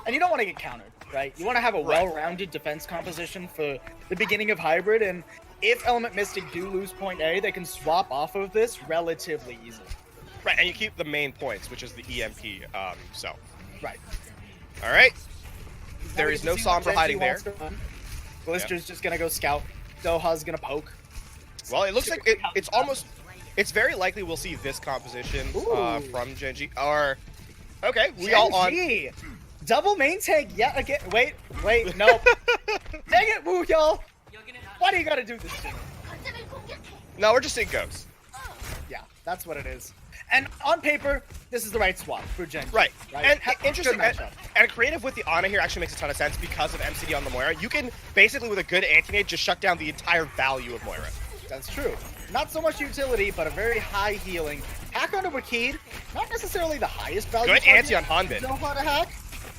and you don't want to get countered, right? You want to have a well-rounded defense composition for the beginning of Hybrid, and if Element Mystic do lose point A, they can swap off of this relatively easily. Right, and you keep the main points, which is the EMP, so. Right. All right. There is no Sombra hiding there. Glister's just going to go scout. Doha's going to poke. Well, it looks like it's very likely we'll see this composition from Gen.G. Or, okay, we all on. Double main tank yet again. Wait, no. Dang it, Woo, y'all. Why do you got to do this to me? No, we're just seeing ghosts. Yeah, that's what it is. And on paper, this is the right swap for Gen.G. Right. And interesting, and creative with the Ana here actually makes a ton of sense because of MCD on the Moira. You can basically, with a good anti-nade, just shut down the entire value of Moira. That's true. Not so much utility, but a very high healing. Hack onto Wakid, not necessarily the highest value. Good anti on Hanbin. Know how to hack.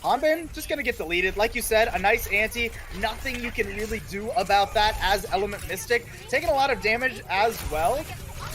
Hanbin just gonna get deleted. Like you said, a nice anti. Nothing you can really do about that as Element Mystic. Taking a lot of damage as well.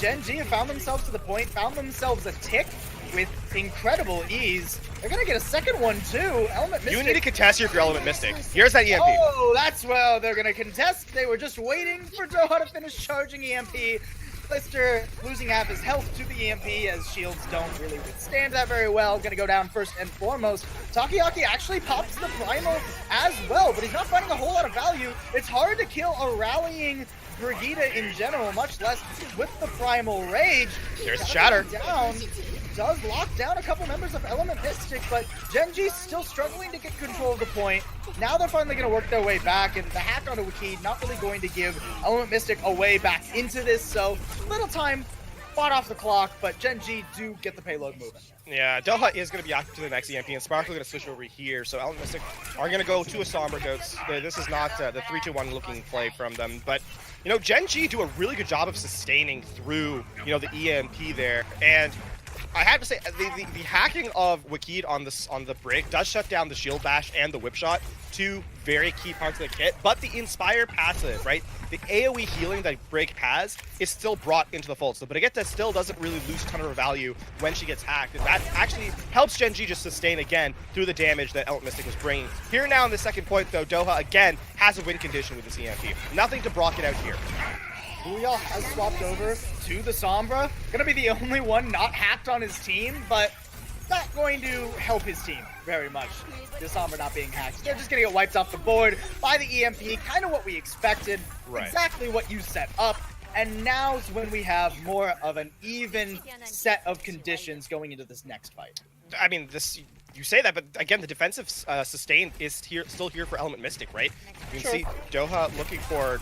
Gen.G have found themselves to the point, found themselves a tick with incredible ease. They're gonna get a second one too. Element Mystic. You need to contest here for Element Mystic. Here's that EMP. Oh, that's well. They're gonna contest. They were just waiting for Doha to finish charging EMP. Glister losing half his health to the EMP as shields don't really withstand that very well. Gonna go down first and foremost. Takoyaki actually pops the primal as well, but he's not finding a whole lot of value. It's hard to kill a rallying Brigitte in general, much less with the primal rage. There's Shatter. Down. Does lock down a couple members of Element Mystic, but Gen.G still struggling to get control of the point. Now they're finally going to work their way back, and the hack onto Wakid not really going to give Element Mystic a way back into this, so little time fought off the clock, but Gen.G do get the payload moving. Yeah, Doha is going to be active to the next EMP, and Sparkle going to switch over here, so Element Mystic are going to go to a Sombra Goats. This is not the 3-2-1 looking play from them, but, you know, Gen.G do a really good job of sustaining through, you know, the EMP there, and I have to say, the hacking of Wakid on the Brig does shut down the Shield Bash and the Whip Shot, two very key parts of the kit, but the Inspire passive, right? The AoE healing that Brig has is still brought into the fold, so Brigitte still doesn't really lose a ton of her value when she gets hacked, and that actually helps Gen.G just sustain again through the damage that Element Mystic was bringing. Here now in the second point, though, Doha again has a win condition with this EMP. Nothing to block it out here. Booyah has swapped over to the Sombra. Gonna be the only one not hacked on his team, but not going to help his team very much. The Sombra not being hacked. They're just gonna get wiped off the board by the EMP, kind of what we expected. Right. Exactly what you set up. And now's when we have more of an even set of conditions going into this next fight. I mean, you say that, but again, the defensive sustain is still here for Element Mystic, right? You can see Doha looking for...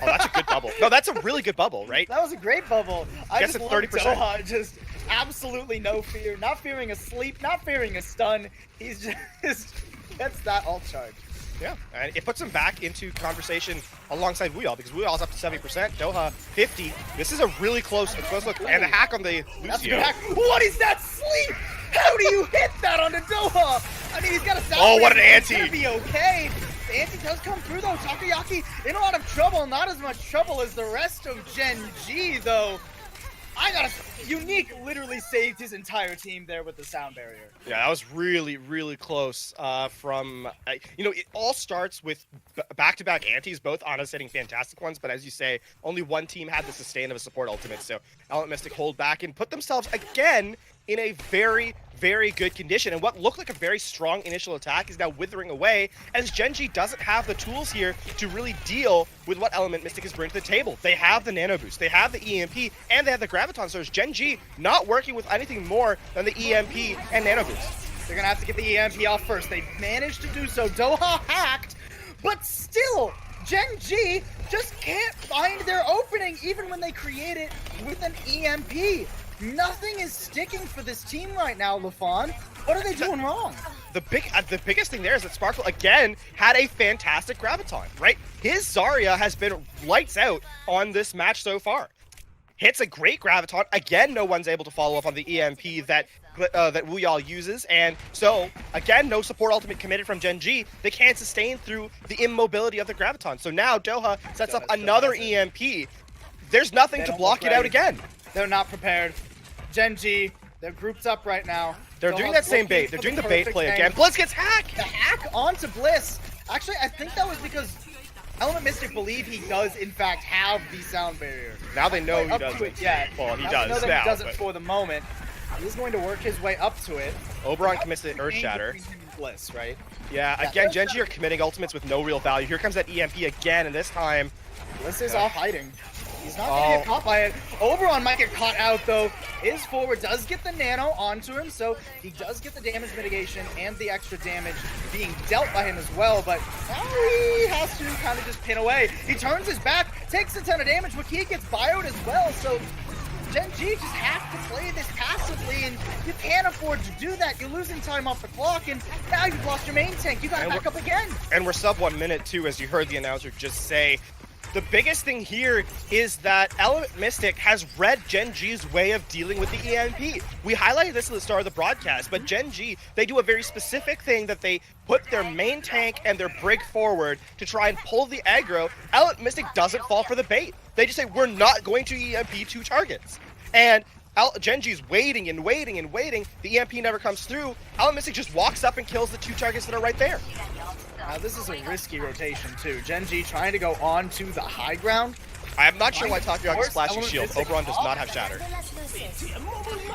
Oh, that's a good bubble. No, that's a really good bubble, right? That was a great bubble. I guess just it's love 30%. Doha, just absolutely no fear, not fearing a sleep, not fearing a stun. He's just gets that ult charge. Yeah, and it puts him back into conversation alongside Wuyall, because Wuyall's up to 70%, Doha 50. This is a really close look, and the hack on the Lucio. What is that sleep? How do you hit that onto Doha? I mean, he's got a sound. Oh, what an It's anti! gonna be okay. The anti does come through though. Takoyaki in a lot of trouble. Not as much trouble as the rest of Gen.G though. Unique literally saved his entire team there with the sound barrier. Yeah, that was really, really close you know, it all starts with back-to-back antis, both Ana's hitting fantastic ones, but as you say, only one team had the sustain of a support ultimate, so Element Mystic hold back and put themselves again in a very, very good condition. And what looked like a very strong initial attack is now withering away, as Gen.G doesn't have the tools here to really deal with what Element Mystic is bringing to the table. They have the Nano Boost, they have the EMP, and they have the Graviton Surge. Gen.G not working with anything more than the EMP and Nano Boost. They're gonna have to get the EMP off first. They managed to do so. Doha hacked, but still, Gen.G just can't find their opening even when they create it with an EMP. Nothing is sticking for this team right now, lafon. What are they doing wrong? The biggest thing there is that Sparkle, again, had a fantastic Graviton, right? His Zarya has been lights out on this match so far. Hits a great Graviton. Again, no one's able to follow up on the EMP that Wuyall uses. And so, again, no support ultimate committed from Gen.G. They can't sustain through the immobility of the Graviton. So now Doha sets up another EMP. There's nothing to block it out again. They're not prepared. Gen.G, They're grouped up right now. They're doing that same bait. They're doing the bait play again. Blitz gets hacked! The hack onto Bliss. Actually, I think that was because Element Mystic believe he does, in fact, have the sound barrier. Now they know he does doesn't. Yeah. Well, he now does they know that now. He doesn't for the moment. He's going to work his way up to it. Oberon commits the Earth Shatter. Bliss, right? Yeah, again, Gen.G are committing ultimates with no real value. Here comes that EMP again, and this time... Bliss is off hiding. He's not going to get caught by it. Oberon might get caught out, though. His forward does get the nano onto him, so he does get the damage mitigation and the extra damage being dealt by him as well, but now he has to kind of just pin away. He turns his back, takes a ton of damage. Wiki gets bioed as well, so Gen.G just have to play this passively, and you can't afford to do that. You're losing time off the clock, and now you've lost your main tank. You got to back up again. And we're sub 1 minute, too, as you heard the announcer just say. The biggest thing here is that Element Mystic has read Gen.G's way of dealing with the EMP. We highlighted this at the start of the broadcast, but Gen.G, they do a very specific thing that they put their main tank and their brig forward to try and pull the aggro. Element Mystic doesn't fall for the bait. They just say, we're not going to EMP 2 targets. And Gen.G's waiting and waiting and waiting. The EMP never comes through. Element Mystic just walks up and kills the 2 targets that are right there. This is a risky rotation, too. Gen.G trying to go on to the high ground. I'm not sure why Takuya can splash his shield. Oberon does not have Shatter.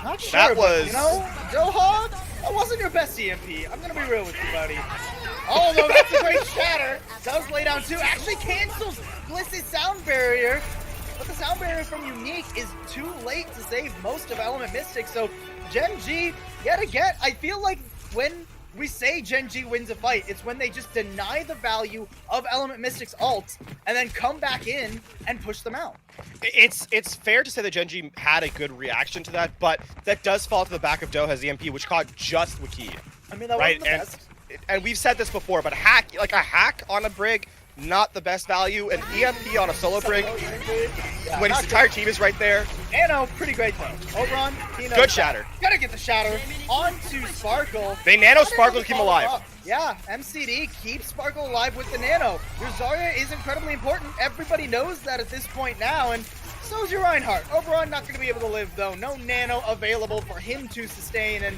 Not sure, that was... But, you know, Doha, that wasn't your best EMP. I'm going to be real with you, buddy. Although that's a great Shatter. Does lay down, too. Actually cancels Bliss's sound barrier. But the sound barrier from Unique is too late to save most of Element Mystic. So Gen.G, yet again, I feel like when we say Gen.G wins a fight, it's when they just deny the value of Element Mystic's ult and then come back in and push them out. It's fair to say that Gen.G had a good reaction to that, but that does fall to the back of Doha's EMP, which caught just Wiki. I mean, that wasn't the best. And we've said this before, but a hack on a brig, not the best value. An EMP on a solo brig, when his entire team is right there. Nano, pretty great though. Oberon, good Shatter. Gotta get the Shatter onto Sparkle. They nano Sparkle to keep him alive. Yeah, MCD keeps Sparkle alive with the nano. Your Zarya is incredibly important. Everybody knows that at this point now, and so is your Reinhardt. Oberon not gonna be able to live though. No nano available for him to sustain, and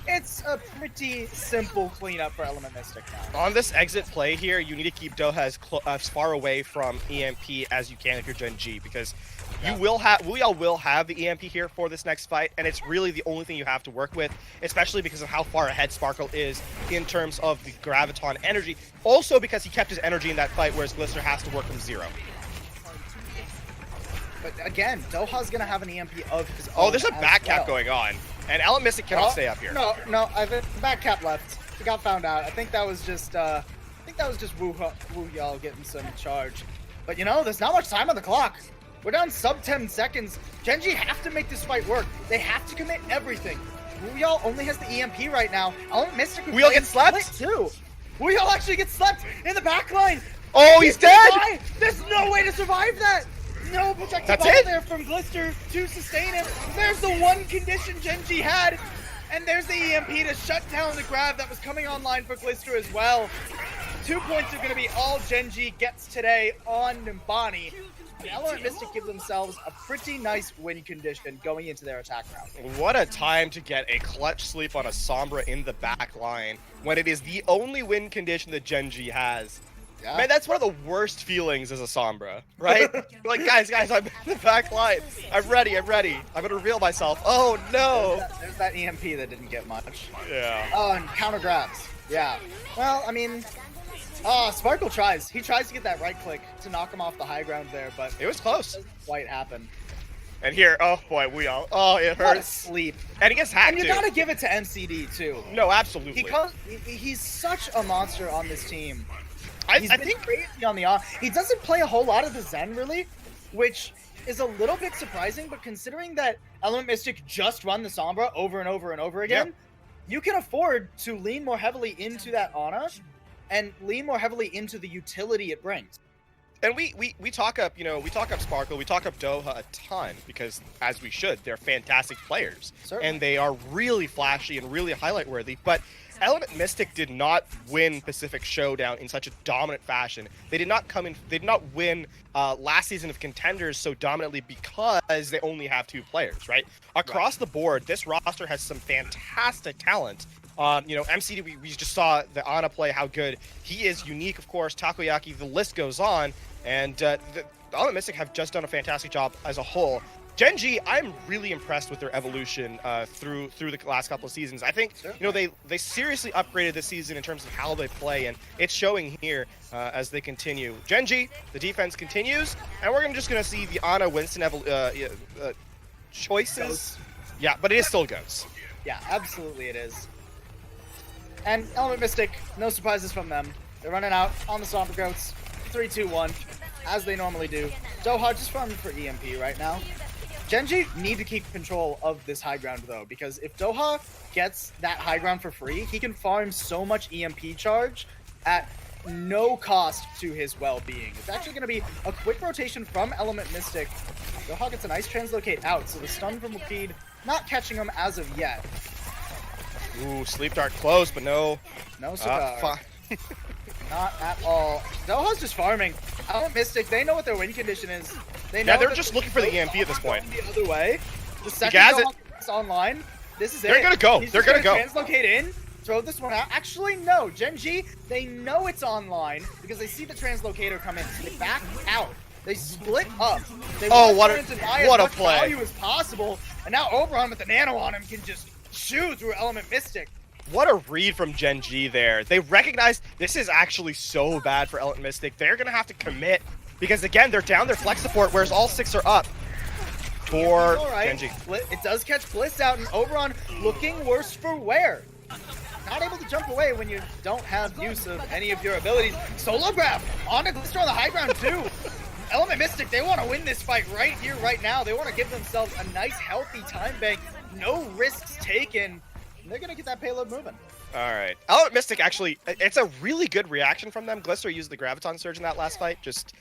it's a pretty simple cleanup for Element Mystic now. On this exit play here, you need to keep Doha as far away from EMP as you can if you're Gen.G, because we all will have the EMP here for this next fight, and it's really the only thing you have to work with, especially because of how far ahead Sparkle is in terms of the Graviton energy. Also because he kept his energy in that fight, whereas Glister has to work from 0. But again, Doha's gonna have an EMP of his own. Oh, there's a back cap going on. And Element Mystic cannot stay up here. No, the back cap left. He got found out. I think that was just Wu Yao getting some charge. But you know, there's not much time on the clock. We're down sub 10 seconds. Gen.G have to make this fight work. They have to commit everything. Wu Yao only has the EMP right now. Element Mystic Wu Yao gets slept too. Wu Yao actually gets slept in the back line. Oh, he's dead! There's no way to survive that. No projectile ball there from Glister to sustain him. There's the one condition Gen.G had, and there's the EMP to shut down the grab that was coming online for Glister as well. 2 points are going to be all Gen.G gets today on Nimbani. Element Mystic give themselves a pretty nice win condition going into their attack round. What a time to get a clutch sleep on a Sombra in the back line when it is the only win condition that Gen.G has. Yeah. Man, that's one of the worst feelings as a Sombra, right? Like, guys, I'm in the back line. I'm ready. I'm gonna reveal myself. Oh, no. There's that EMP that didn't get much. Yeah. Oh, and counter grabs. Yeah. Well, I mean, Sparkle tries. He tries to get that right click to knock him off the high ground there, but it was close. It doesn't quite happen. And here, oh boy, it hurts. Sleep. And he gets hacked, and you gotta give it to MCD, too. No, absolutely. He's such a monster on this team. I think crazy on the off. He doesn't play a whole lot of the Zen, really, which is a little bit surprising, but considering that Element Mystic just run the Sombra over and over and over again, you can afford to lean more heavily into that Ana and lean more heavily into the utility it brings. And we talk up, Sparkle, we talk up Doha a ton because, as we should, they're fantastic players. Certainly. And they are really flashy and really highlight worthy. But Element Mystic did not win Pacific Showdown in such a dominant fashion. They did not win last season of Contenders so dominantly because they only have 2 players, right? Across the board, this roster has some fantastic talent. You know, MCD, we just saw the Ana play, how good he is. Unique, of course, Takoyaki, the list goes on. And the Element Mystic have just done a fantastic job as a whole. Gen.G, I'm really impressed with their evolution through the last couple of seasons. I think, you know, they seriously upgraded this season in terms of how they play, and it's showing here as they continue. Gen.G, the defense continues, and we're just going to see the Ana Winston choices. Yeah, but it is still goes. Yeah, absolutely it is. And Element Mystic, no surprises from them. They're running out on the Sombra Goats, 3-2-1, as they normally do. Doha just farming for EMP right now. Gen.G need to keep control of this high ground, though, because if Doha gets that high ground for free, he can farm so much EMP charge at no cost to his well-being. It's actually going to be a quick rotation from Element Mystic. Doha gets a nice translocate out, so the stun from Lapid not catching him as of yet. Ooh, Sleep Dart close, but no. No cigar. Not at all. Doha's just farming. Element Mystic, they know what their win condition is. They know they're just looking for the EMP at this point. The other way. The second is online. This is They're gonna go. They're gonna go. Translocate in. Throw this one out. Actually, no. Gen.G, they know it's online because they see the translocator come in. They back out. They split up. They what a play. Value as possible. And now Oberon with the nano on him can just shoot through Element Mystic. What a read from Gen.G there. They recognize this is actually so bad for Element Mystic. They're going to have to commit because, again, they're down their flex support, whereas all 6 are up for Gen.G. It does catch Bliss out, and Oberon looking worse for wear. Not able to jump away when you don't have use of any of your abilities. Solo grab onto Glister on the high ground, too. Element Mystic, they want to win this fight right here, right now. They want to give themselves a nice, healthy time bank. No risks taken. They're going to get that payload moving. All right. Element Mystic, actually, it's a really good reaction from them. Glister used the Graviton Surge in that last fight. Just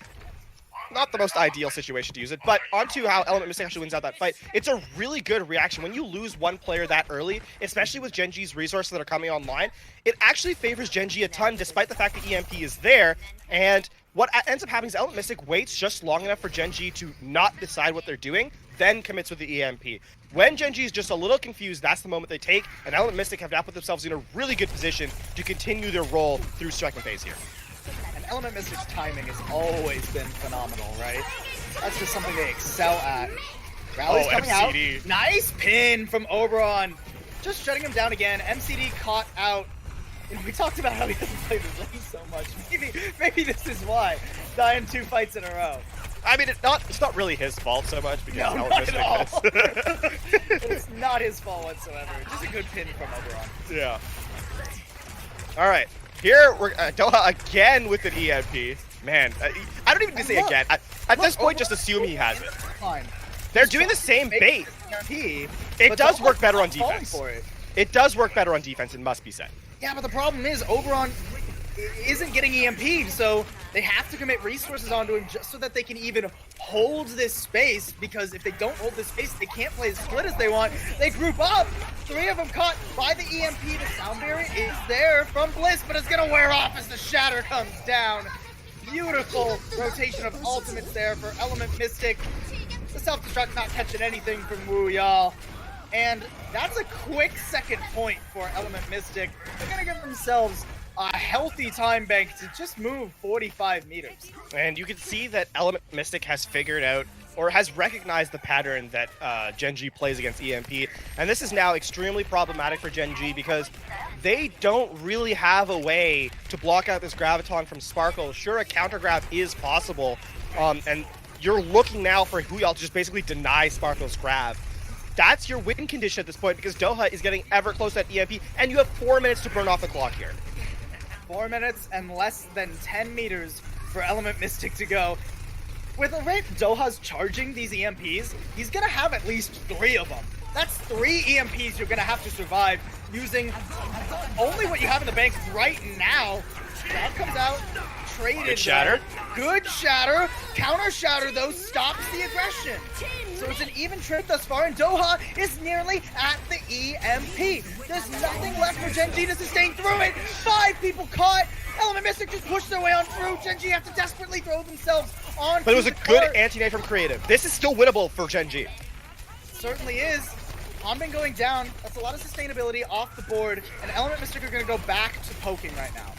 not the most ideal situation to use it. But onto how Element Mystic actually wins out that fight. It's a really good reaction. When you lose one player that early, especially with Gen.G's resources that are coming online, it actually favors Gen.G a ton, despite the fact that EMP is there. And what ends up happening is Element Mystic waits just long enough for Gen.G to not decide what they're doing, then commits with the EMP. When Gen.G is just a little confused, that's the moment they take, and Element Mystic have now put themselves in a really good position to continue their role through second phase here. And Element Mystic's timing has always been phenomenal, right? That's just something they excel at. Rally's coming MCD. Out. Nice pin from Oberon. Just shutting him down again. MCD caught out. You know, we talked about how he doesn't play the lane so much. Maybe this is why. Dying 2 fights in a row. I mean, it's not really his fault so much because no, not at all. It's not his fault whatsoever. Just a good pin from Oberon. Yeah. All right. Here we're Doha again with an EMP. Man, I don't even need to say again. At this point, just assume he has it. Fine. They're doing the same bait. It does work better on defense. It does work better on defense, it must be said. Yeah, but the problem is Oberon isn't getting EMP'd, so they have to commit resources onto him just so that they can even hold this space, because if they don't hold this space, they can't play as split as they want. They group up. 3 of them caught by the EMP. The sound barrier is there from Bliss, but it's going to wear off as the shatter comes down. Beautiful rotation of ultimates there for Element Mystic. The self-destruct not catching anything from Wu, y'all. And that's a quick second point for Element Mystic. They're going to give themselves a healthy time bank to just move 45 meters. And you can see that Element Mystic has figured out or has recognized the pattern that Gen.G plays against EMP. And this is now extremely problematic for Gen.G because they don't really have a way to block out this Graviton from Sparkle. Sure, a counter grab is possible. And you're looking now for Huyal to just basically deny Sparkle's grab. That's your win condition at this point because Doha is getting ever close to that EMP, and you have 4 minutes to burn off the clock here. 4 minutes and less than 10 meters for Element Mystic to go. With the rate Doha's charging these EMPs, he's going to have at least 3 of them. That's 3 EMPs you're going to have to survive using only what you have in the bank right now. That comes out, traded. Good shatter. Good shatter. Counter shatter, though, stops the aggression. So it's an even trade thus far, and Doha is nearly at the EMP. There's nothing left for Gen.G to sustain through it. 5 people caught. Element Mystic just pushed their way on through. Gen.G have to desperately throw themselves on. But it was a good anti-nade from Creative. This is still winnable for Gen.G. Certainly is. Hanbin going down. That's a lot of sustainability off the board, and Element Mystic are going to go back to poking right now.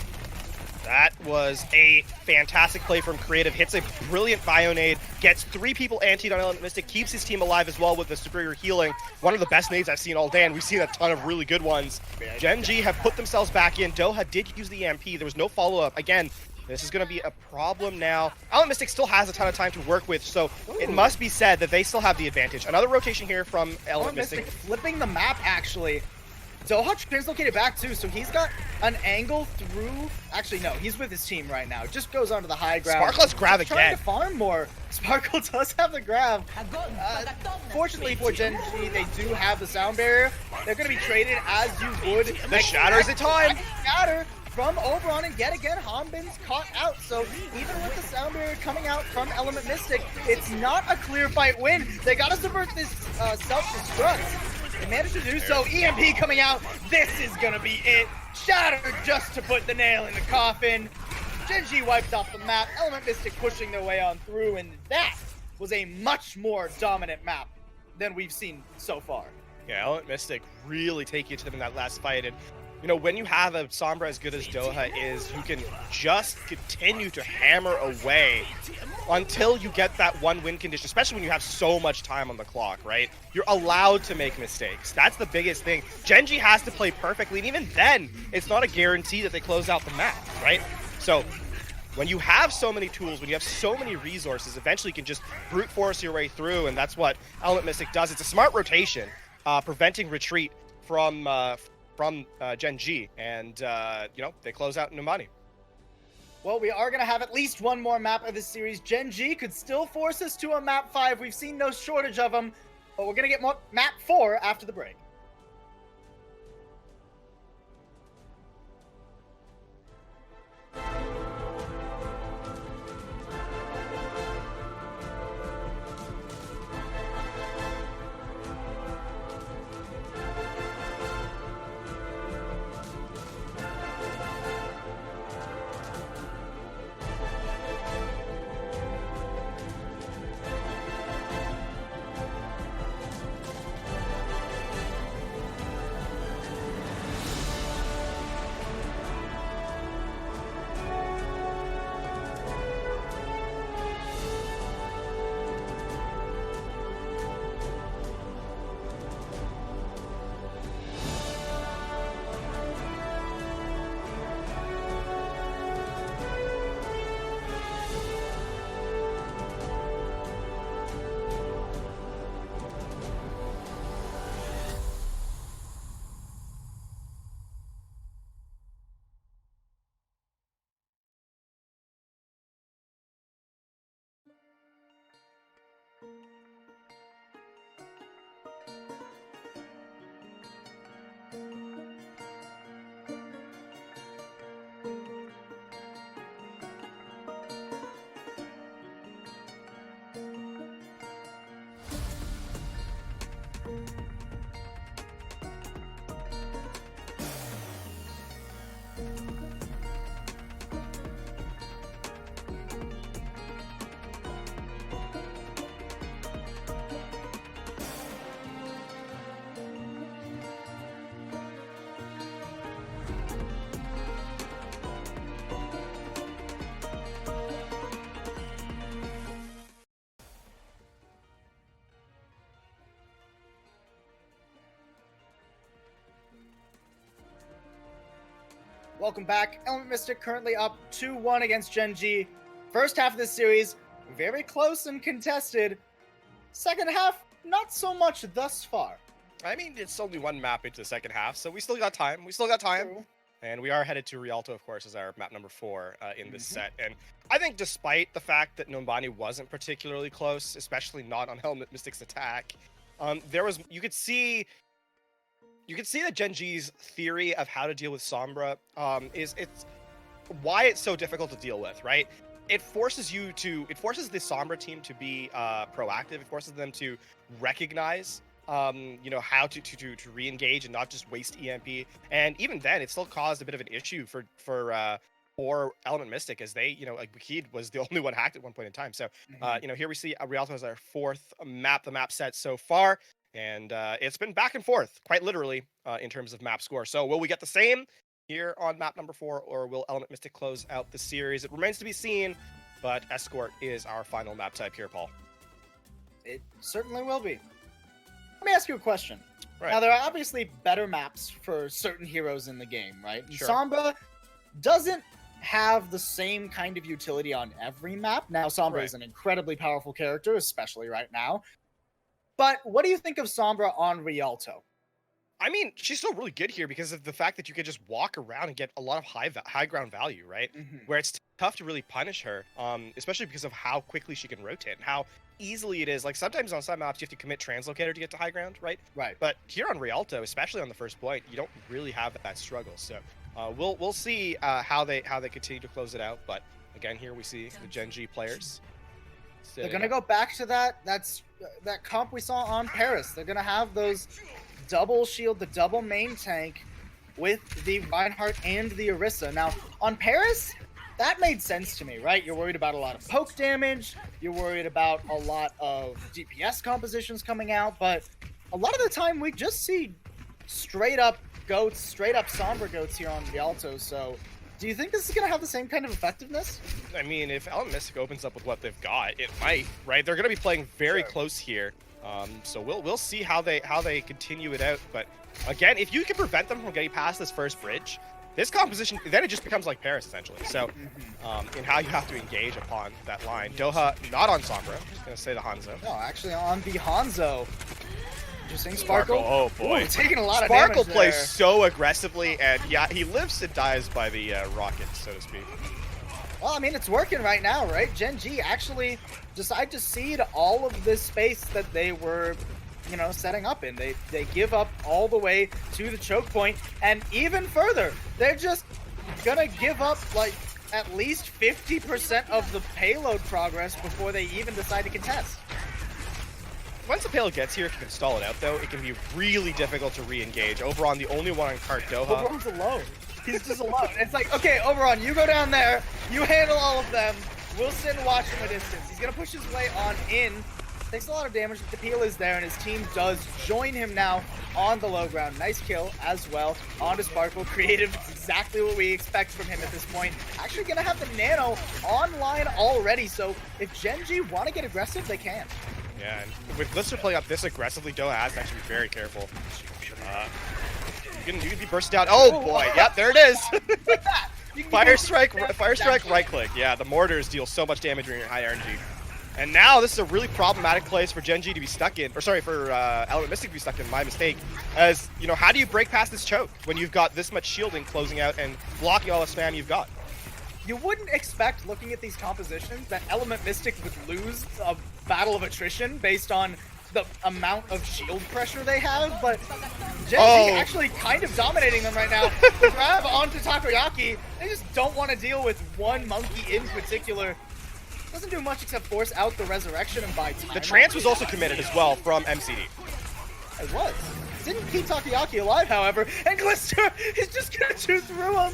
That was a fantastic play from Creative. Hits a brilliant bio-nade, gets 3 people antied on Element Mystic, keeps his team alive as well with the superior healing. One of the best nades I've seen all day, and we've seen a ton of really good ones. Gen.G have put themselves back in. Doha did use the EMP. There was no follow-up. Again, this is going to be a problem now. Element Mystic still has a ton of time to work with, so it must be said that they still have the advantage. Another rotation here from Element Mystic. Flipping the map, actually. Doha translocated back too, so he's got an angle through. Actually, no, he's with his team right now. Just goes onto the high ground. Sparkle's grab again. Trying to farm more. Sparkle does have the grab. Fortunately for Gen.G, they do have the sound barrier. They're going to be traded as you would. The Shatter's in time. Shatter from Oberon, and yet again, Hanbin's caught out. So even with the sound barrier coming out from Element Mystic, it's not a clear fight win. They got to subvert this self-destruct. They managed to do so. EMP coming out. This is gonna be it. Shatter just to put the nail in the coffin. Gen.G wiped off the map. Element Mystic pushing their way on through, and that was a much more dominant map than we've seen so far. Yeah, Element Mystic really take you to them in that last fight, and you know, when you have a Sombra as good as Doha is, you can just continue to hammer away until you get that one win condition, especially when you have so much time on the clock, right? You're allowed to make mistakes. That's the biggest thing. Gen.G has to play perfectly, and even then, it's not a guarantee that they close out the map, right? So when you have so many tools, when you have so many resources, eventually you can just brute force your way through, and that's what Element Mystic does. It's a smart rotation, preventing retreat from Gen.G, and you know, they close out Numbani. Well, we are going to have at least one more map of this series. Gen.G could still force us to a map 5. We've seen no shortage of them, but we're going to get more map 4 after the break. Welcome back. Element Mystic currently up 2-1 against Gen.G. First half of this series, very close and contested. Second half, not so much thus far. I mean, it's only one map into the second half, so we still got time. True. And we are headed to Rialto, of course, as our map number 4 in this set. And I think despite the fact that Numbani wasn't particularly close, especially not on Element Mystic's attack, you could see that Gen.G's theory of how to deal with Sombra it's why it's so difficult to deal with, right? it forces the Sombra team to be proactive. It forces them to recognize you know, how to re-engage and not just waste EMP. And even then, it still caused a bit of an issue for Element Mystic, as they, you know, like Bakid was the only one hacked at one point in time. So you know, here we see Rialto as our fourth map, the map set so far, and it's been back and forth, quite literally, in terms of map score. So will we get the same here on map number 4, or will Element Mystic close out the series? It remains to be seen, but Escort is our final map type here, Paul. It certainly will be. Let me ask you a question. Right. Now, there are obviously better maps for certain heroes in the game, right? Sure. Sombra doesn't have the same kind of utility on every map. Now, Sombra is an incredibly powerful character, especially right now. But what do you think of Sombra on Rialto? I mean, she's still really good here because of the fact that you can just walk around and get a lot of high ground value, right? Where it's tough to really punish her, especially because of how quickly she can rotate and how easily it is. Like, sometimes on some maps you have to commit translocator to get to high ground, right? Right. But here on Rialto, especially on the first point, you don't really have that struggle. So we'll see how they continue to close it out. But again, here we see the Gen.G players. They're gonna go back to that comp we saw on Paris. They're gonna have those double shield, the double main tank with the Reinhardt and the Orisa. Now, on Paris, that made sense to me, right? You're worried about a lot of poke damage, you're worried about a lot of DPS compositions coming out, but a lot of the time we just see straight up goats, straight up Sombra goats here on Rialto. So do you think this is going to have the same kind of effectiveness? I mean, if Element Mystic opens up with what they've got, it might, right? They're going to be playing very close here. So we'll see how they continue it out. But again, if you can prevent them from getting past this first bridge, this composition, then it just becomes like Paris, essentially. So in how you have to engage upon that line. Doha not on Sombra. I'm just going to say the Hanzo. No, actually on the Hanzo. Interesting. Sparkle. Oh boy. Ooh, taking a lot of Sparkle damage plays there. so aggressively, and yeah, he lives and dies by the rockets, so to speak. Well, I mean, it's working right now, right? Gen.G actually decide to cede all of this space that they were, you know, setting up in. They give up all the way to the choke point, and even further, they're just gonna give up like at least 50% of the payload progress before they even decide to contest. Once the payload gets here, if you can stall it out, though, it can be really difficult to re-engage. Oberon, the only one on cart, Doha. Oberon's alone. He's just alone. It's like, okay, Oberon, you go down there, you handle all of them, we'll sit and watch from a distance. He's gonna push his way on in. Takes a lot of damage, but the peel is there, and his team does join him now on the low ground. Nice kill as well onto Sparkle. Creative, exactly what we expect from him at this point. Actually gonna have the Nano online already, so if Gen.G want to get aggressive, they can. Yeah, and with Glister playing up this aggressively, Doha has to actually be very careful. You can be bursted down. Oh boy, yep, there it is. Fire strike, right click. Yeah, the mortars deal so much damage when you're high RNG. And now this is a really problematic place for Gen.G to be stuck in, or sorry, for Element Mystic to be stuck in, my mistake. As, you know, how do you break past this choke when you've got this much shielding closing out and blocking all the spam you've got? You wouldn't expect, looking at these compositions, that Element Mystic would lose a battle of attrition based on the amount of shield pressure they have, but Gen.G actually kind of dominating them right now. The grab onto Takoyaki, they just don't want to deal with one monkey in particular. Doesn't do much except force out the resurrection and buy time. The trance was also committed as well from MCD. It was. Didn't keep Takoyaki alive, however, and Glister is just gonna shoot through him.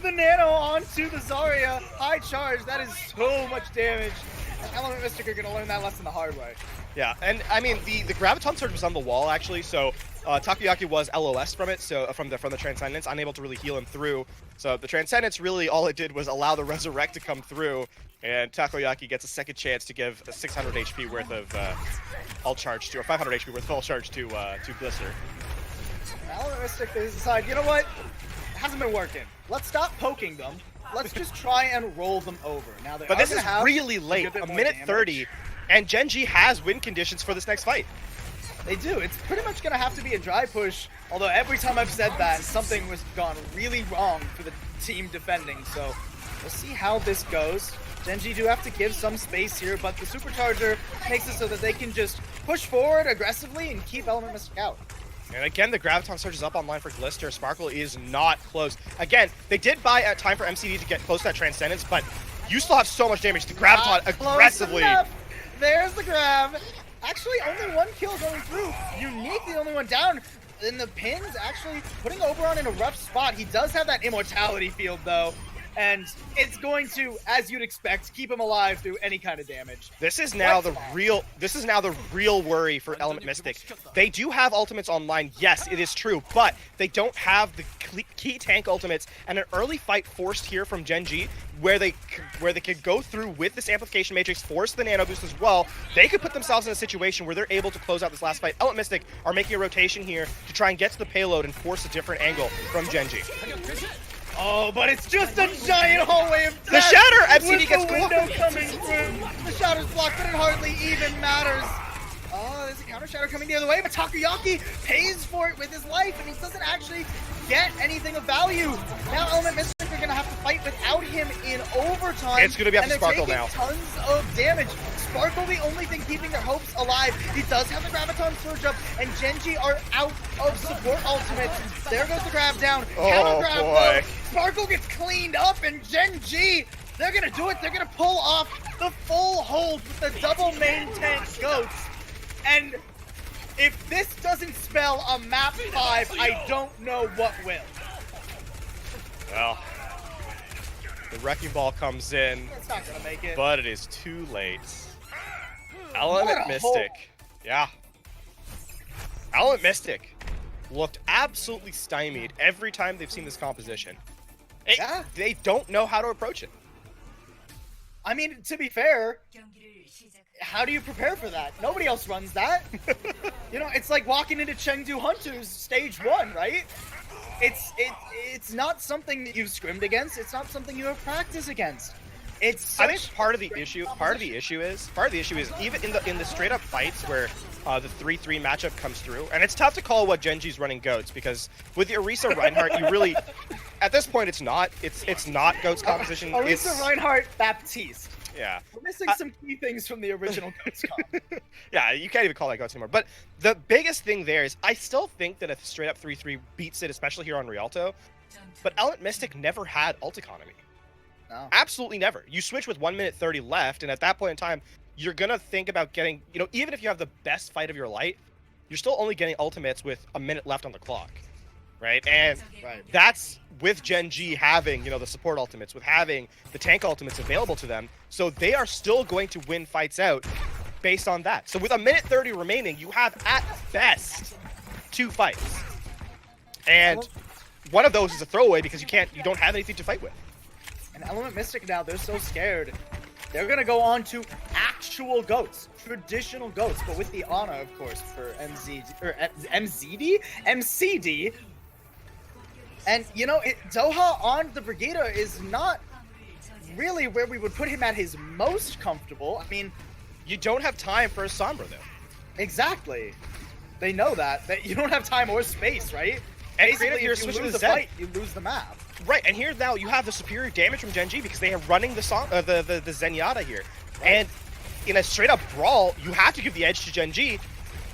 The Nano onto the Zarya. High charge, that is so much damage. And Element Mystic are gonna learn that lesson the hard way. Yeah, and I mean, the Graviton Surge was on the wall, actually, so Takoyaki was LOS from it, so from the Transcendence, unable to really heal him through. So the Transcendence, really, all it did was allow the Resurrect to come through, and Takoyaki gets a second chance to give a 600 HP worth of all charge to, or 500 HP worth of all charge to Glister. Element Mystic, they decide, you know what? It hasn't been working. Let's stop poking them. Let's just try and roll them over. Now, but this is really late, a minute 30, and Gen.G has win conditions for this next fight. They do. It's pretty much going to have to be a dry push, although every time I've said that, something was gone really wrong for the team defending. So we'll see how this goes. Gen.G do have to give some space here, but the Supercharger makes it so that they can just push forward aggressively and keep Element Mystic out. And again, the Graviton Surge is up online for Glister. Sparkle is not close. Again, they did buy time for MCD to get close to that Transcendence, but You still have so much damage. The Graviton aggressively. There's the grab. Actually, only one kill going through. Unique, the only one down. In the pins, actually putting Oberon in a rough spot. He does have that immortality field, though. And it's going to, as you'd expect, keep him alive through any kind of damage. This is now the real worry for Element Mystic. They do have ultimates online, yes, it is true, but they don't have the key tank ultimates, and an early fight forced here from Gen.G where they could go through with this amplification matrix, force the nano boost as well. They could put themselves in a situation where they're able to close out this last fight. Element Mystic are making a rotation here to try and get to the payload and force a different angle from Gen.G. Oh, but it's just a giant hallway of death. The Shatter! MCD gets the window coming through. The Shatter's blocked, but it hardly even matters. Oh, there's a counter Shatter coming the other way, but Takoyaki pays for it with his life, and he doesn't actually get anything of value. Now Element Mystic are going to have to fight without him in overtime. It's going to be up to Sparkle now. Tons of damage. Sparkle, the only thing keeping their hopes alive. He does have the Graviton Surge up, and Gen.G are out of support ultimates. There goes the grab down. Counter grab though. Sparkle gets cleaned up, and Gen.G, they're going to do it. They're going to pull off the full hold with the double main tank goats. And if this doesn't spell a map 5, I don't know what will. Well, the Wrecking Ball comes in, It's not gonna make it. but it is too late. Element Mystic. Yeah. Element Mystic looked absolutely stymied every time they've seen this composition. They don't know how to approach it. I mean, to be fair, how do you prepare for that? Nobody else runs that. You know, it's like walking into Chengdu Hunters stage 1, right? It's not something that you've scrimmed against. It's not something you have practiced against. I think part of the issue is even in the straight up fights where the 3-3 matchup comes through, and it's tough to call what Gen.G's running goats because with the Orisa Reinhardt, you really at this point it's not goats composition. Orisa Reinhardt Baptiste. Yeah. We're missing some key things from the original Goats comp. Yeah, you can't even call that Goats anymore. But the biggest thing there is I still think that a straight up 3-3 beats it, especially here on Rialto. But Element Mystic never had ult economy. No. Absolutely never. You switch with 1 minute 30 left, and at that point in time, you're going to think about getting, even if you have the best fight of your life, you're still only getting ultimates with a minute left on the clock. Right? And that's with Gen.G having, the support ultimates, with having the tank ultimates available to them. So they are still going to win fights out based on that. So with a minute 30 remaining, you have at best 2 fights. And one of those is a throwaway because you don't have anything to fight with. And Element Mystic now, they're so scared. They're going to go on to actual goats, traditional goats, but with the honor, of course, for MCD. And, Doha on the Brigida is not really where we would put him at his most comfortable. I mean, you don't have time for a Sombra, though. Exactly. They know that you don't have time or space, right? And basically, if you lose the fight, you lose the map. Right, and here now you have the superior damage from Gen.G because they are running the Zenyatta here. Right. And in a straight-up brawl, you have to give the edge to Gen.G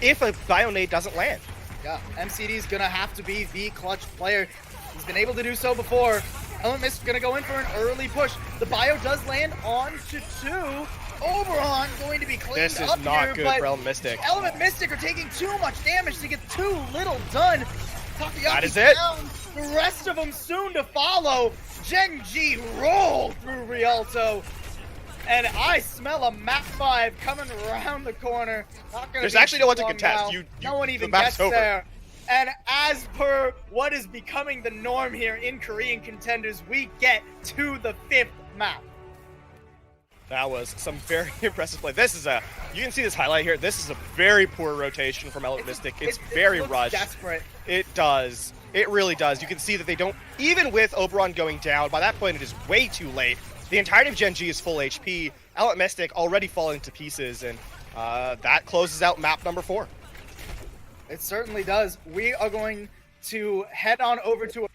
if a Bionade doesn't land. Yeah, MCD's going to have to be the clutch player. He's been able to do so before. Element Mystic going to go in for an early push. The bio does land on to 2. Oberon going to be cleaned this is up not here, good but for Element Mystic. Element Mystic are taking too much damage to get too little done. Takoyaki that is it. Down. The rest of them soon to follow. Gen.G roll through Rialto. And I smell a map 5 coming around the corner. There's actually no one to contest. No one even the gets over. there. And as per what is becoming the norm here in Korean Contenders, we get to the 5th map. That was some very impressive play. You can see this highlight here. This is a very poor rotation from Element Mystic. It's very rushed. Desperate. It does. It really does. You can see that they don't, even with Oberon going down, by that point it is way too late. The entirety of Gen.G is full HP. Element Mystic already falling to pieces, and that closes out map number 4. It certainly does. We are going to head on over to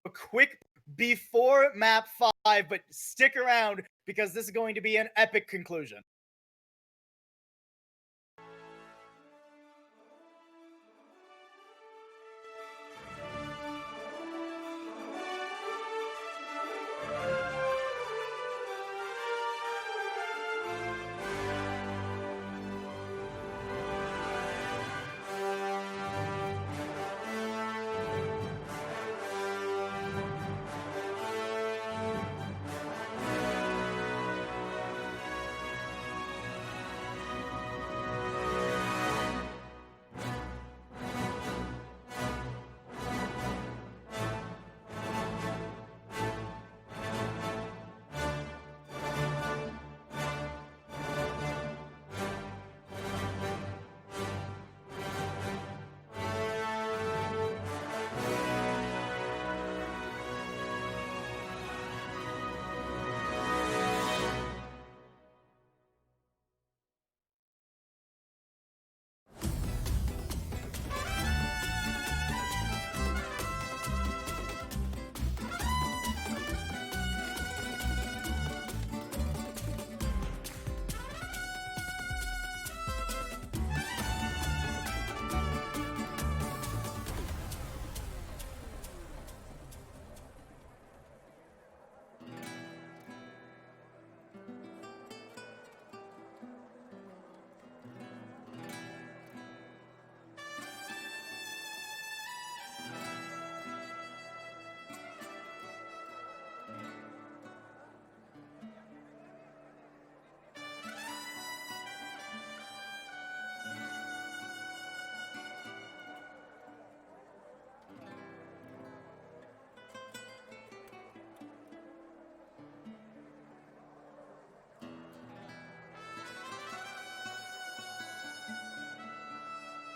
a quick before map 5, but stick around because this is going to be an epic conclusion.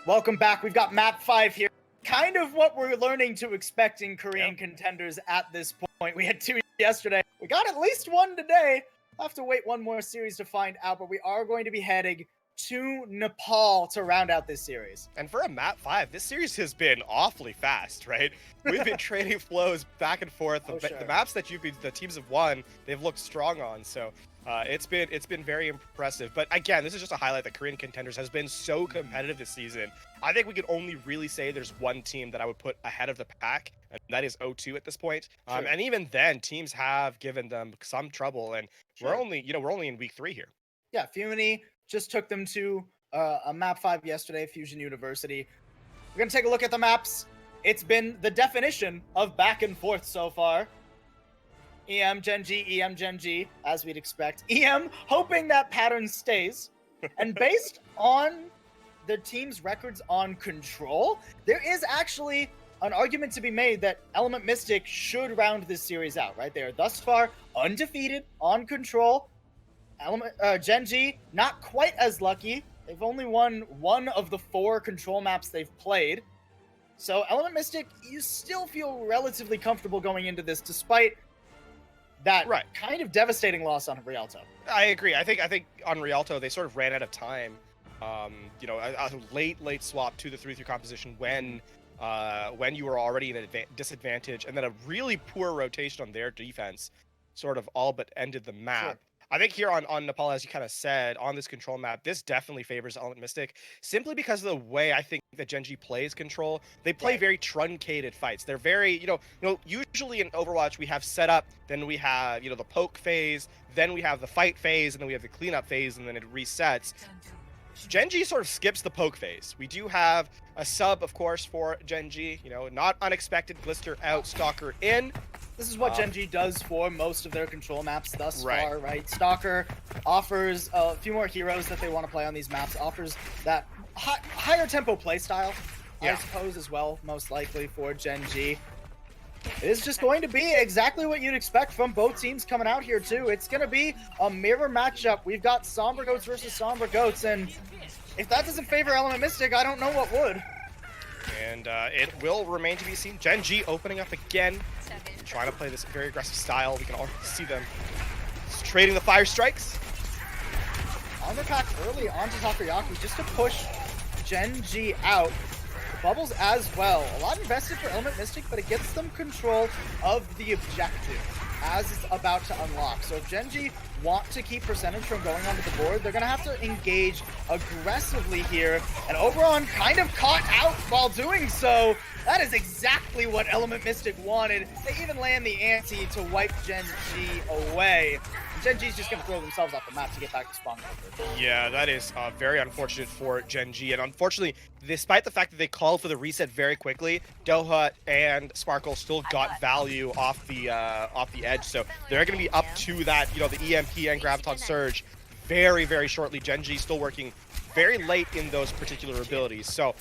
Welcome back. We've got map 5 here. Kind of what we're learning to expect in Korean contenders at this point. We had 2 yesterday. We got at least 1 today. I'll have to wait 1 more series to find out, but we are going to be heading to Nepal to round out this series. And for a map 5, this series has been awfully fast, right? We've been trading flows back and forth. The maps that the teams have won, they've looked strong on. So it's been very impressive. But again, this is just a highlight that Korean Contenders has been so competitive this season. I think we could only really say there's one team that I would put ahead of the pack, and that is O2 at this point. And even then, teams have given them some trouble, and we're only in week 3 here. Yeah, Fumini just took them to a map 5 yesterday, Fusion University. We're gonna take a look at the maps. It's been the definition of back and forth so far. Gen.G, Gen.G, as we'd expect. Hoping that pattern stays. And based on the team's records on control, there is actually an argument to be made that Element Mystic should round this series out, right? They are thus far undefeated on control. Gen.G, not quite as lucky. They've only won 1 of the 4 control maps they've played. So Element Mystic, you still feel relatively comfortable going into this, despite that kind of devastating loss on Rialto. I agree. I think on Rialto, they sort of ran out of time. A late swap to the 3-3 composition when you were already in a disadvantage, and then a really poor rotation on their defense sort of all but ended the map. Sure. I think here on Nepal, as you kind of said, on this control map, this definitely favors Element Mystic, simply because of the way I think that Gen.G plays control. They play very truncated fights. They're very, usually in Overwatch, we have setup, then we have, the poke phase, then we have the fight phase, and then we have the cleanup phase, and then it resets. Gen.G sort of skips the poke phase. We do have a sub, of course, for Gen.G, not unexpected, Glister out, Stalker in. This is what Gen.G does for most of their control maps thus far, right? Stalker offers a few more heroes that they want to play on these maps, offers that higher tempo play style, I suppose, as well, most likely for Gen.G. It is just going to be exactly what you'd expect from both teams coming out here, too. It's going to be a mirror matchup. We've got Sombra Goats versus Sombra Goats, and if that doesn't favor Element Mystic, I don't know what would. And it will remain to be seen. Gen.G opening up again, trying to play this very aggressive style. We can already see them trading the fire strikes. Armor pack early onto Takoyaki just to push Gen.G out. The bubbles as well. A lot invested for Element Mystic, but it gets them control of the objective as it's about to unlock. So if Gen.G want to keep percentage from going onto the board, they're going to have to engage aggressively here. And Oberon kind of caught out while doing so. That is exactly what Element Mystic wanted. They even land the ante to wipe Gen.G away. Gen.G's just going to throw themselves off the map to get back to spawn. Yeah, that is very unfortunate for Gen.G. And unfortunately, despite the fact that they called for the reset very quickly, Doha and Sparkle still got value off the edge. So they're going to be up to that, the EMP and Graviton Surge very, very shortly. Gen.G still working very late in those particular abilities. So,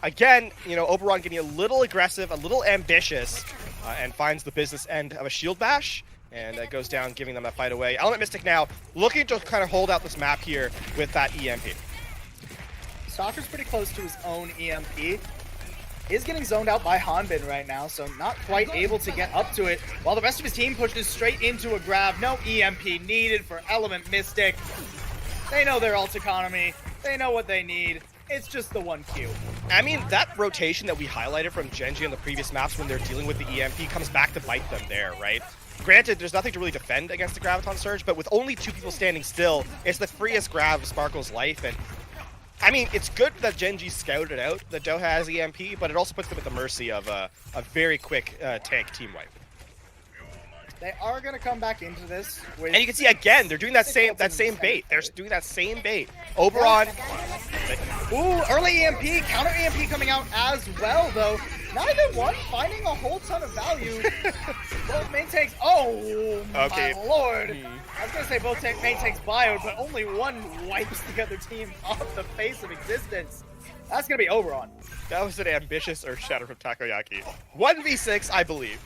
again, Oberon getting a little aggressive, a little ambitious, and finds the business end of a shield bash. And it goes down, giving them that fight away. Element Mystic now looking to kind of hold out this map here with that EMP. Stalker's pretty close to his own EMP. Is getting zoned out by Hanbin right now, so not quite able to get up to it, while the rest of his team pushes straight into a grab. No EMP needed for Element Mystic. They know their ult economy. They know what they need. It's just the 1Q. I mean, that rotation that we highlighted from Gen.G on the previous maps when they're dealing with the EMP comes back to bite them there, right? Granted, there's nothing to really defend against the Graviton Surge, but with only 2 people standing still, it's the freest grab of Sparkle's life. And I mean, it's good that Gen.G scouted out that Doha has EMP, but it also puts them at the mercy of a very quick tank team wipe. They are going to come back into this. And you can see, again, they're doing that same bait. They're doing that same bait. Oberon. Ooh, early EMP, counter EMP coming out as well, though. Neither one finding a whole ton of value. Both main tanks, my lord. I was going to say both main tanks bioed, but only one wipes the other team off the face of existence. That's going to be Oberon. That was an ambitious Earth Shatter from Takoyaki. 1v6, I believe.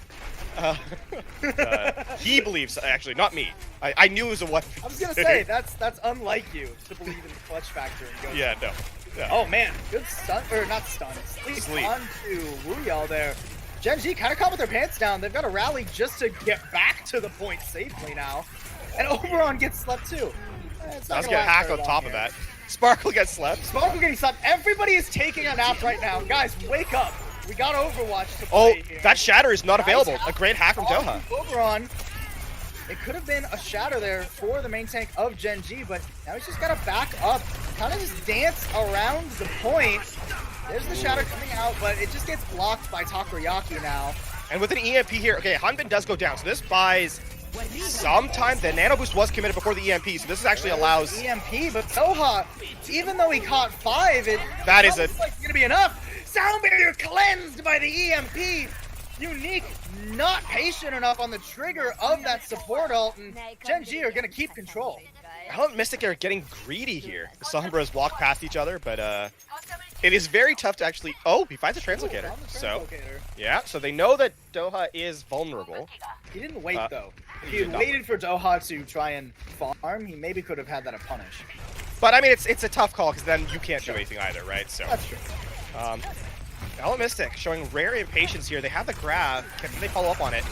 He believes, actually, not me. I knew it was a 1v6. I was going to say, that's unlike you to believe in the clutch factor. And go yeah, no. Yeah. Oh man, good stun, or not stun, sleep onto Wuyao there. Gen.G kind of caught with their pants down. They've got to rally just to get back to the point safely now. And Oberon gets slept too. Let's get hacked on top of that. Sparkle gets slept. Sparkle getting slept. Everybody is taking a nap right now. Guys, wake up. We got Overwatch to play here. That shatter is not available. A great hack from Doha. Oberon. It could have been a shatter there for the main tank of Gen.G, but now he's just got to back up, kind of just dance around the point. There's the shatter coming out, but it just gets blocked by Takoyaki now. And with an EMP here, okay, Hanbin does go down, so this buys some time. The nano boost was committed before the EMP, so this actually allows EMP, but Doha, even though he caught 5, that is like gonna be enough. Sound barrier cleansed by the EMP. Unique, not patient enough on the trigger of that support ult, and Gen.G are gonna keep control. Element Mystic are getting greedy here. The Sombras walk past each other, but it is very tough to actually... Oh, he finds a translocator. So, yeah, so they know that Doha is vulnerable. He didn't wait, though. If he had waited for Doha to try and farm, he maybe could have had that a punish. But, I mean, it's a tough call, because then you can't do anything either, right? So that's true. Element Mystic showing rare impatience here. They have the grab. Can they follow up on it?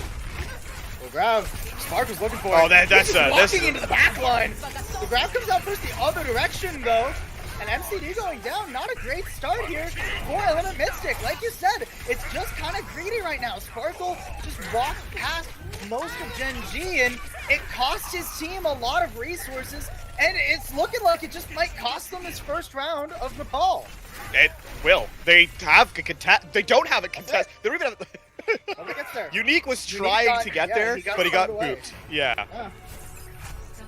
Well, grab. Spark was looking for it. Oh, that's walking into the back line. The grab comes out first the other direction, though. And MCD going down. Not a great start here for Element Mystic. Like you said, it's just kind of greedy right now. Sparkle just walked past most of Gen.G, and it cost his team a lot of resources. And it's looking like it just might cost them his first round of Nepal. It will. They have a contest. They don't have a contest. They don't even have. Unique was trying to get there, but he got booped. Yeah.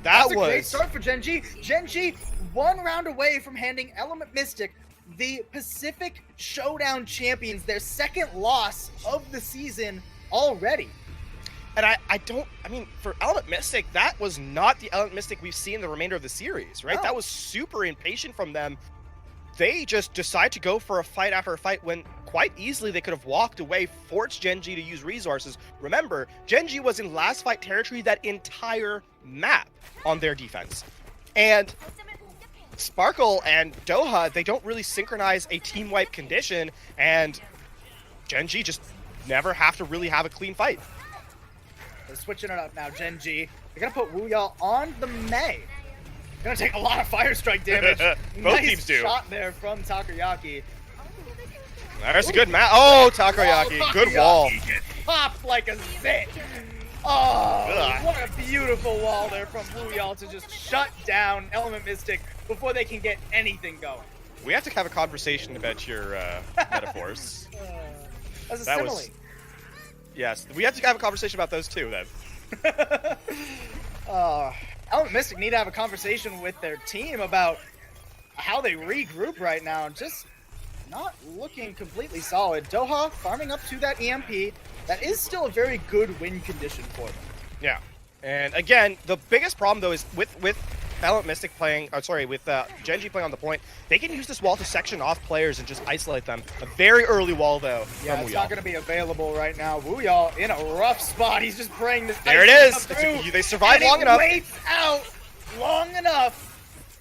That's a great start for Gen.G. Gen.G 1 round away from handing Element Mystic the Pacific Showdown champions, their second loss of the season already. And I mean, for Element Mystic, that was not the Element Mystic we've seen the remainder of the series, right? No. That was super impatient from them. They just decide to go for a fight after a fight when quite easily they could have walked away, forced Gen.G to use resources. Remember, Gen.G was in last fight territory that entire map on their defense. And Sparkle and Doha, they don't really synchronize a team wipe condition, and Gen.G just never have to really have a clean fight. They're switching it up now, Gen.G. They're going to put Wuyao on the Mei. Gonna take a lot of fire strike damage. Both teams do. Shot there from Takoyaki. There's a good match. Oh, Takoyaki. Good wall. Gets popped like a zit. Oh, what a beautiful wall there from Wuyao to just shut down Element Mystic before they can get anything going. We have to have a conversation about your metaphors. That's a simile. Yes, we have to have a conversation about those too, then. Element Mystic need to have a conversation with their team about how they regroup right now. Just not looking completely solid. Doha farming up to that EMP. That is still a very good win condition for them. Yeah. And again, the biggest problem though is with Element Mystic playing, with Gen.G playing on the point, they can use this wall to section off players and just isolate them. A very early wall though. Yeah, it's not going to be available right now. Wuyao in a rough spot. He's just praying this. There it is. They survived long enough. Waits out long enough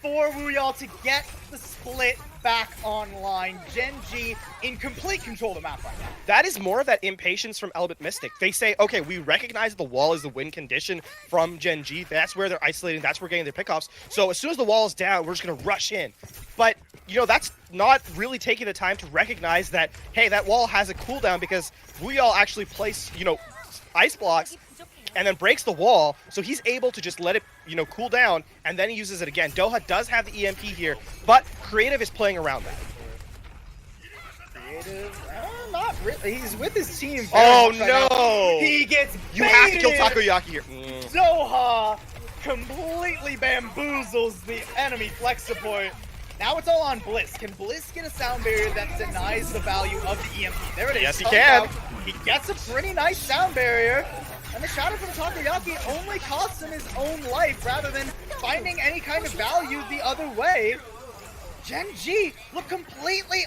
for Wuyao to get the split back online. Gen.G in complete control of the map right now. That is more of that impatience from Element Mystic. They say, okay, we recognize the wall is the win condition from Gen.G. That's where they're isolating. That's where they're getting their pickoffs. So as soon as the wall is down, we're just going to rush in. But, you know, that's not really taking the time to recognize that, hey, that wall has a cooldown because Wuyao actually place, you know, ice blocks and then breaks the wall, so he's able to just let it, you know, cool down, and then he uses it again. Doha does have the EMP here, but Creative is playing around that. Creative, not really. He's with his team. Oh no! He gets baited. You have to kill Takoyaki here. Doha completely bamboozles the enemy flex support. Now it's all on Bliss. Can Bliss get a sound barrier that denies the value of the EMP? There it is. Yes, he can. He gets a pretty nice sound barrier. And the shadow from Takoyaki only costs him his own life rather than finding any kind of value the other way. Gen.G look completely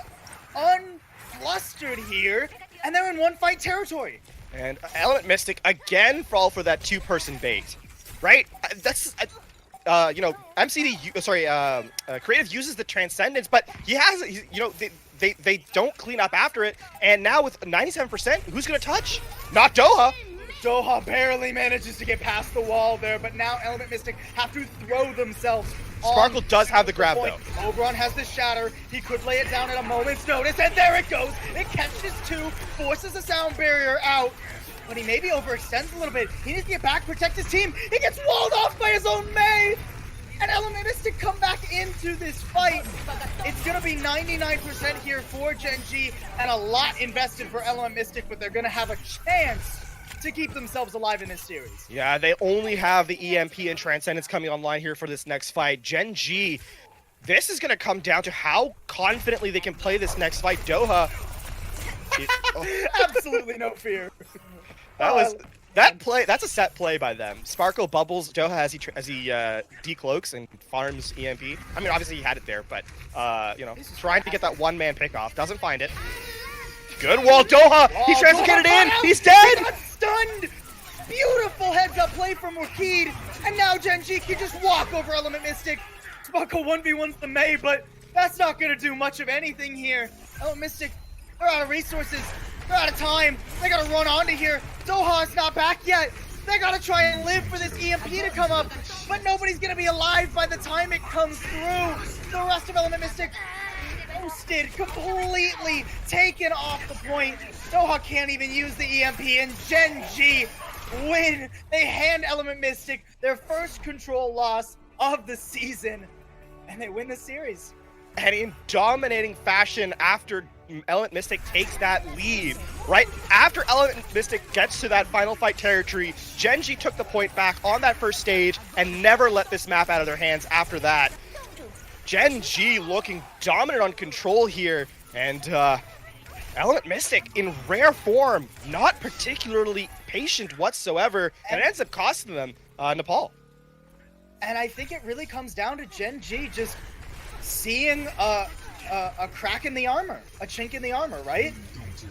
unflustered here, and they're in one-fight territory. And Element Mystic again fall for that two-person bait, right? Creative uses the Transcendence, but they don't clean up after it, and now with 97%, who's gonna touch? Not Doha. Doha barely manages to get past the wall there, but now Element Mystic have to throw themselves. Sparkle does have the grab though. Oberon has the shatter. He could lay it down at a moment's notice, and there it goes. It catches two, forces a sound barrier out. But he maybe overextends a little bit. He needs to get back, protect his team. He gets walled off by his own Mei. And Element Mystic come back into this fight. It's going to be 99% here for Gen.G and a lot invested for Element Mystic, but they're going to have a chance to keep themselves alive in this series. Yeah, they only have the EMP and Transcendence coming online here for this next fight. Gen.G, this is going to come down to how confidently they can play this next fight. Doha. Absolutely no fear. That's a set play by them. Sparkle bubbles Doha as he decloaks and farms EMP. I mean, obviously he had it there, but trying to get that one-man pick off, doesn't find it. Good wall, Doha. He translocated in. He's dead. He got stunned. Beautiful heads-up play from Wakid, and now Gen.G can just walk over Element Mystic. Sparkle 1v1's the Mei, but that's not gonna do much of anything here. Element Mystic, they're out of resources. They're out of time. They gotta run onto here. Doha's not back yet. They gotta try and live for this EMP to come up, but nobody's gonna be alive by the time it comes through. The rest of Element Mystic roasted, completely taken off the point. Doha can't even use the EMP, and Gen.G win. They hand Element Mystic their first control loss of the season, and they win the series. And in dominating fashion after Element Mystic takes that lead, right? After Element Mystic gets to that final fight territory, Gen.G took the point back on that first stage and never let this map out of their hands after that. Gen.G looking dominant on control here, and Element Mystic in rare form, not particularly patient whatsoever, and it ends up costing them Nepal. And I think it really comes down to Gen.G just seeing a crack in the armor, a chink in the armor, right?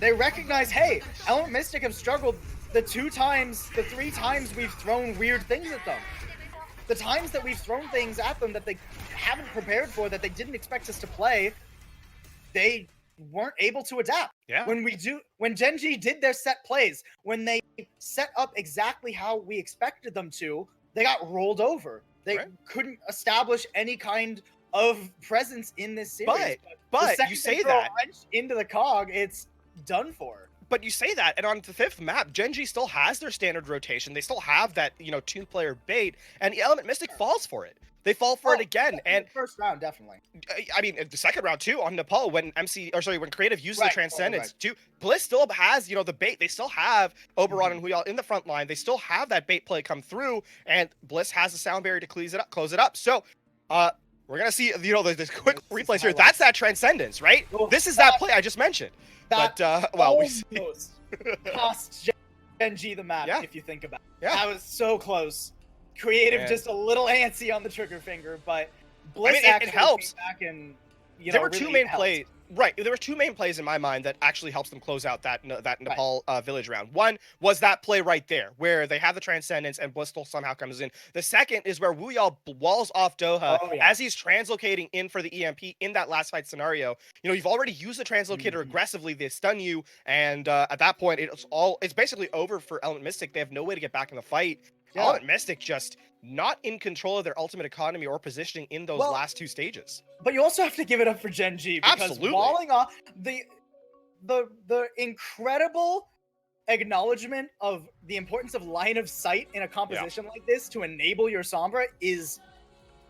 They recognize, hey, Element Mystic have struggled the 3 times we've thrown weird things at them. The times that we've thrown things at them that they haven't prepared for, that they didn't expect us to play, they weren't able to adapt. Yeah. When Gen.G did their set plays, when they set up exactly how we expected them to, they got rolled over. They couldn't establish any kind of presence in this series. But you say that into the cog, it's done for. But you say that, and on the 5th map, Gen.G still has their standard rotation. They still have that, 2-player bait, and the Element Mystic falls for it. They fall for it again, and first round definitely. I mean, the second round too on Nepal when when Creative uses the Transcendence too. Bliss still has the bait. They still have Oberon and Huyal in the front line. They still have that bait play come through, and Bliss has the sound barrier to close it up. So, we're gonna see the quick replays here. That's that Transcendence, right? This is that play I just mentioned. But we cost Gen.G the map if you think about it. Yeah. That was so close. Creative just a little antsy on the trigger finger, but Bliss it helps. Came back and there were two main plays. Right, there were 2 main plays in my mind that actually helps them close out that Nepal village round. One was that play right there, where they have the Transcendence and Bliss still somehow comes in. The second is where Wuyao walls off Doha as he's translocating in for the EMP in that last fight scenario. You've already used the translocator aggressively, they stun you, and at that point, it's basically over for Element Mystic. They have no way to get back in the fight. Yeah. Element Mystic just not in control of their ultimate economy or positioning in those last 2 stages. But you also have to give it up for Gen.G because walling off the incredible acknowledgement of the importance of line of sight in a composition like this to enable your Sombra is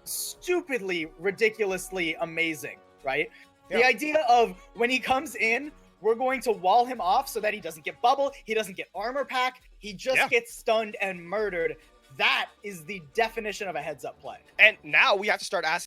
stupidly, ridiculously amazing, right? Yeah. The idea of when he comes in, we're going to wall him off so that he doesn't get bubble, he doesn't get armor pack, he just gets stunned and murdered. That is the definition of a heads-up play. And now we have to start asking